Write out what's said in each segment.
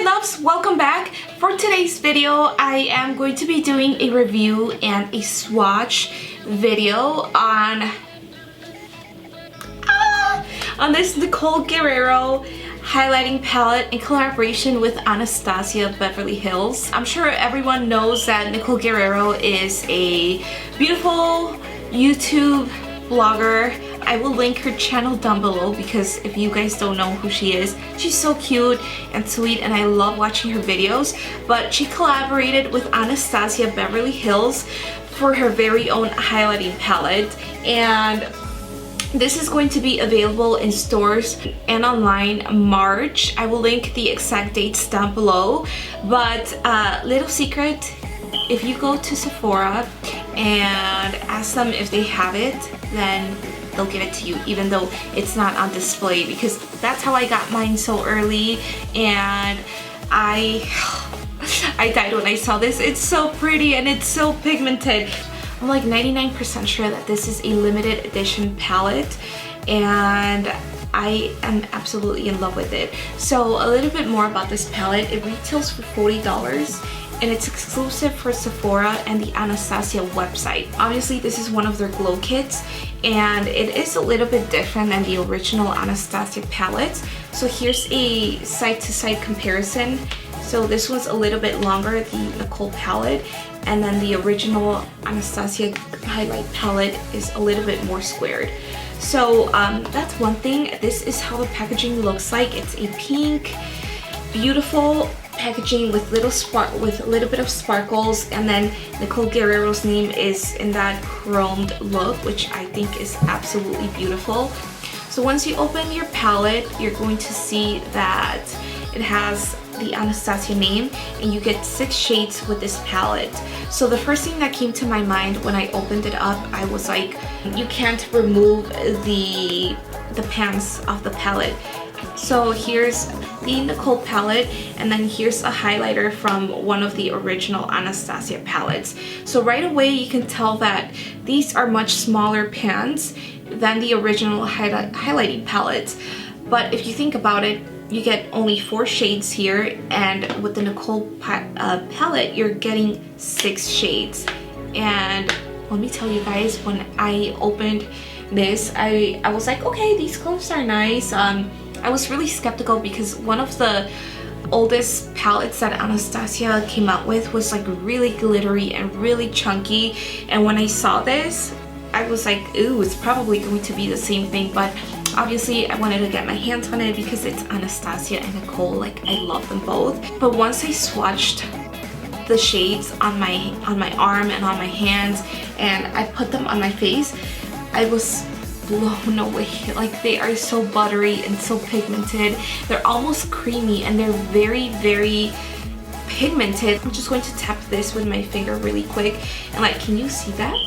loves, welcome back. For today's video, I am going to be doing a review and a swatch video on this Nicole Guerrero highlighting palette in collaboration with Anastasia Beverly Hills. I'm sure everyone knows that Nicole Guerrero is a beautiful YouTube blogger. I will link her channel down below because if you guys don't know who she is, she's so cute and sweet and I love watching her videos. But she collaborated with Anastasia Beverly Hills for her very own highlighting palette, and this is going to be available in stores and online March. I will link the exact dates down below, but little secret, if you go to Sephora and ask them if they have it, then they'll give it to you even though it's not on display, because that's how I got mine so early, and I died when I saw this. It's so pretty and it's so pigmented. I'm like 99% sure that this is a limited edition palette and I am absolutely in love with it. So a little bit more about this palette. It retails for $40 and it's exclusive for Sephora and the Anastasia website. Obviously this is one of their glow kits and it is a little bit different than the original Anastasia palette. So here's a side-to-side comparison. So this one's a little bit longer, the Nicole palette, and then the original Anastasia highlight palette is a little bit more squared. So that's one thing. This is how the packaging looks like. It's a pink, beautiful packaging with a little bit of sparkles, and then Nicole Guerrero's name is in that chromed look, which I think is absolutely beautiful. So once you open your palette, you're going to see that it has the Anastasia name and you get 6 shades with this palette. So the first thing that came to my mind when I opened it up, I was like, you can't remove the pans of the palette. So here's the Nicole palette, and then here's a highlighter from one of the original Anastasia palettes. So right away you can tell that these are much smaller pans than the original highlighting palettes. But if you think about it, you get only 4 shades here, and with the Nicole palette you're getting 6 shades. And let me tell you guys, when I opened this, I was like, okay, these colors are nice. I was really skeptical because one of the oldest palettes that Anastasia came out with was like really glittery and really chunky, and when I saw this I was like, ooh, it's probably going to be the same thing. But obviously I wanted to get my hands on it because it's Anastasia and Nicole, like I love them both. But once I swatched the shades on my arm and on my hands and I put them on my face, I was blown away. Like, they are so buttery and so pigmented. They're almost creamy and they're very, very pigmented. I'm just going to tap this with my finger really quick, and like, can you see that?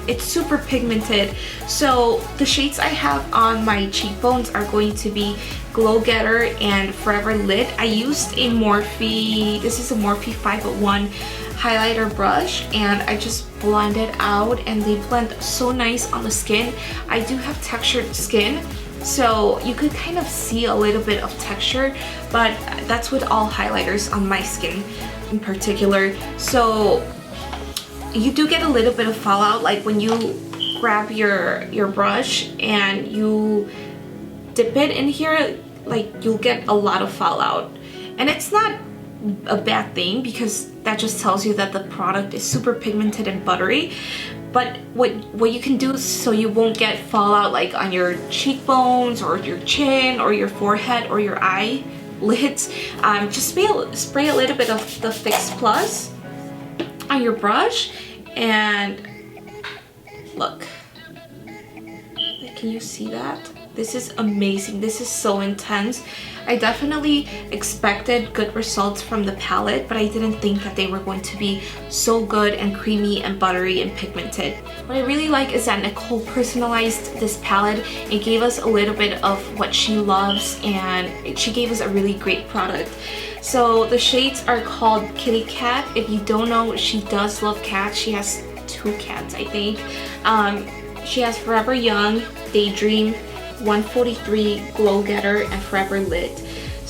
It's super pigmented. So the shades I have on my cheekbones are going to be Glow Getter and Forever Lit. I used a Morphe, this is a Morphe 501 highlighter brush, and I just blend it out and they blend so nice on the skin. I do have textured skin, so you could kind of see a little bit of texture, but that's with all highlighters on my skin in particular. So you do get a little bit of fallout, like when you grab your brush and you dip it in here, like you'll get a lot of fallout. And it's not a bad thing because that just tells you that the product is super pigmented and buttery. But what you can do so you won't get fallout like on your cheekbones or your chin or your forehead or your eyelids, just spray a little bit of the Fix Plus on your brush, and look, can you see that? This is amazing. This is so intense. I definitely expected good results from the palette, but I didn't think that they were going to be so good and creamy and buttery and pigmented. What I really like is that Nicole personalized this palette and gave us a little bit of what she loves, and she gave us a really great product. So the shades are called Kitty Cat. If you don't know, she does love cats. She has 2 cats, I think. She has Forever Young, Daydream, 143, Glow Getter, and Forever Lit.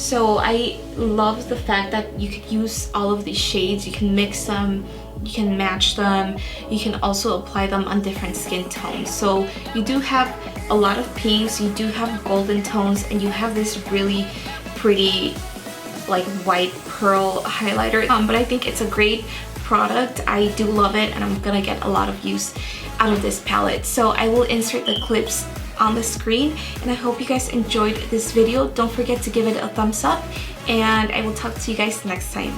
So I love the fact that you could use all of these shades. You can mix them, you can match them, you can also apply them on different skin tones. So you do have a lot of pinks, you do have golden tones, and you have this really pretty like white pearl highlighter. But I think it's a great product. I do love it, and I'm gonna get a lot of use out of this palette. So I will insert the clips on the screen, and I hope you guys enjoyed this video. Don't forget to give it a thumbs up, and I will talk to you guys next time.